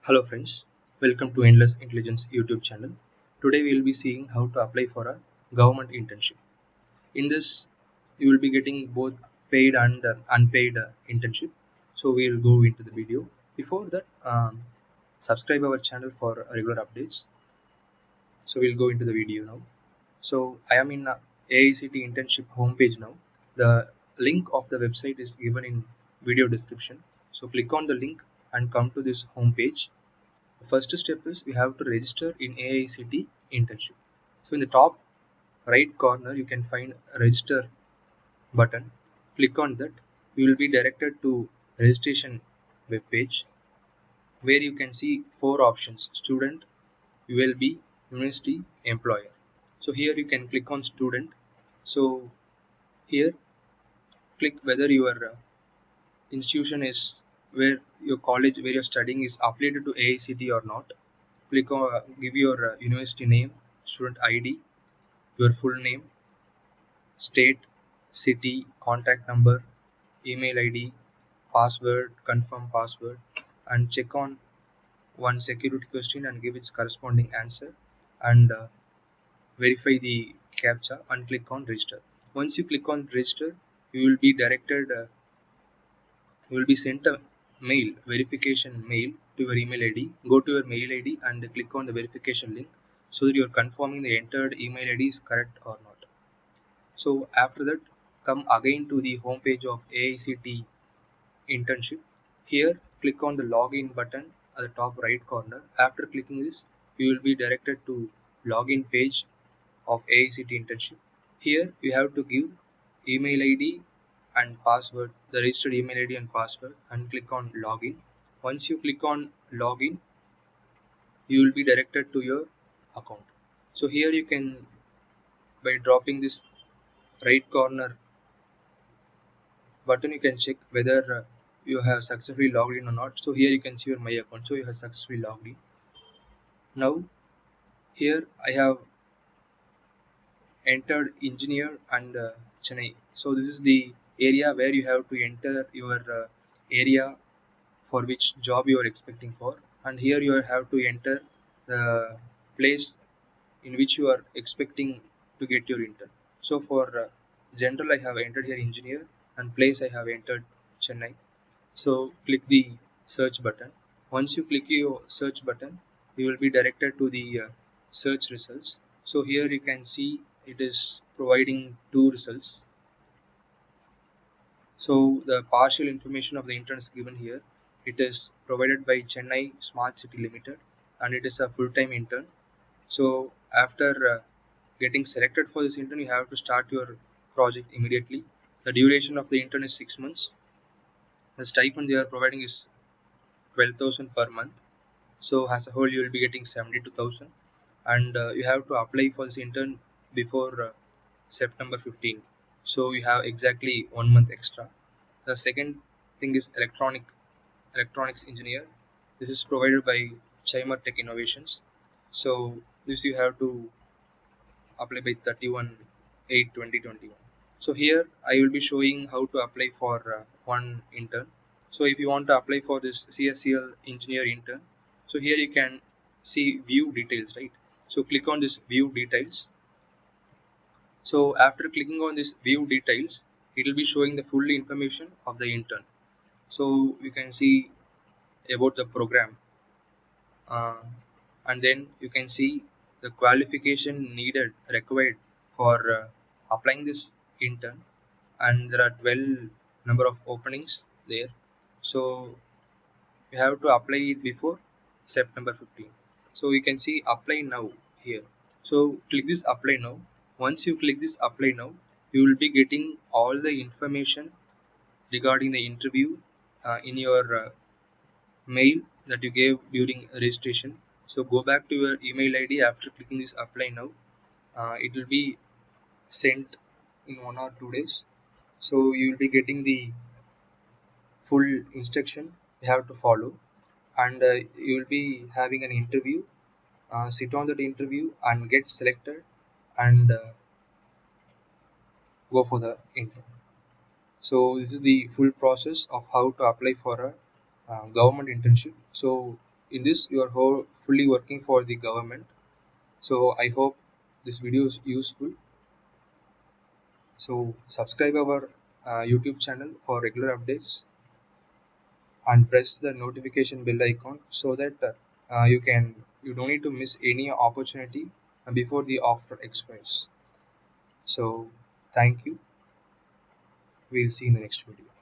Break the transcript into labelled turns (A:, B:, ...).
A: Hello friends, welcome to Endless Intelligence YouTube channel. Today we will be seeing how to apply for a government internship. In this, you will be getting both paid and unpaid internship. So we will go into the video. Before that, subscribe our channel for regular updates. So we'll go into the video now. So I am in AICT internship homepage now. The link of the website is given in video description. So click on the link and come to this homepage. The first step is we have to register in AICT internship. So in the top right corner you can find a register button. Click on that. You will be directed to registration web page where you can see four options: student, ULB, university, employer. So here you can click on student. So here click whether your institution is where your college where you're studying is affiliated to AICT or not. Click on give your university name, student ID, your full name, state, city, contact number, email ID, password, confirm password, and check on one security question and give its corresponding answer, and verify the captcha and click on register. Once you click on register, you will be directed you will be sent a mail, verification mail, to your email ID. Go to your mail ID and click on the verification link so that you are confirming the entered email ID is correct or not. So after that, come again to the home page of AICT internship. Here click on the login button at the top right corner. After clicking this, you will be directed to login page of AICT internship. Here you have to give email ID and password, the registered email ID and password, and click on login. Once you click on login, you will be directed to your account. So here you can, by dropping this right corner button, you can check whether you have successfully logged in or not. So here you can see your my account. So you have successfully logged in. Now here I have entered engineer and Chennai. So this is the area where you have to enter your area for which job you are expecting for, and here you have to enter the place in which you are expecting to get your intern. So for general I have entered here engineer, and place I have entered Chennai. So click the search button. Once you click your search button, you will be directed to the search results. So here you can see it is providing two results. So the partial information of the intern is given here. It is provided by Chennai Smart City Limited, and it is a full-time intern. So after getting selected for this intern, you have to start your project immediately. The duration of the intern is 6 months. The stipend they are providing is 12,000 per month. So as a whole, you will be getting 72,000, and you have to apply for this intern before September 15. So you have exactly 1 month extra. The second thing is electronics engineer. This is provided by Chimer Tech Innovations. So this you have to apply by 31/8/2021. So here I will be showing how to apply for one intern. So if you want to apply for this CSCL engineer intern, so here you can see view details, right? So click on this view details. So after clicking on this view details, it will be showing the full information of the intern. So you can see about the program, uh, and then you can see the qualification needed required for applying this intern, and there are 12 number of openings there. So you have to apply it before September 15. So you can see apply now here. So click this apply now. Once you click this apply now, you will be getting all the information regarding the interview in your mail that you gave during registration. So go back to your email ID after clicking this apply now. It will be sent in 1 or 2 days. So you will be getting the full instruction you have to follow, and you will be having an interview. Sit on that interview and get selected, and go for the interview. So this is the full process of how to apply for a government internship. So in this you are fully working for the government. So I hope this video is useful. So subscribe our YouTube channel for regular updates and press the notification bell icon so that you don't need to miss any opportunity before the offer expires. So thank you. We'll see you in the next video.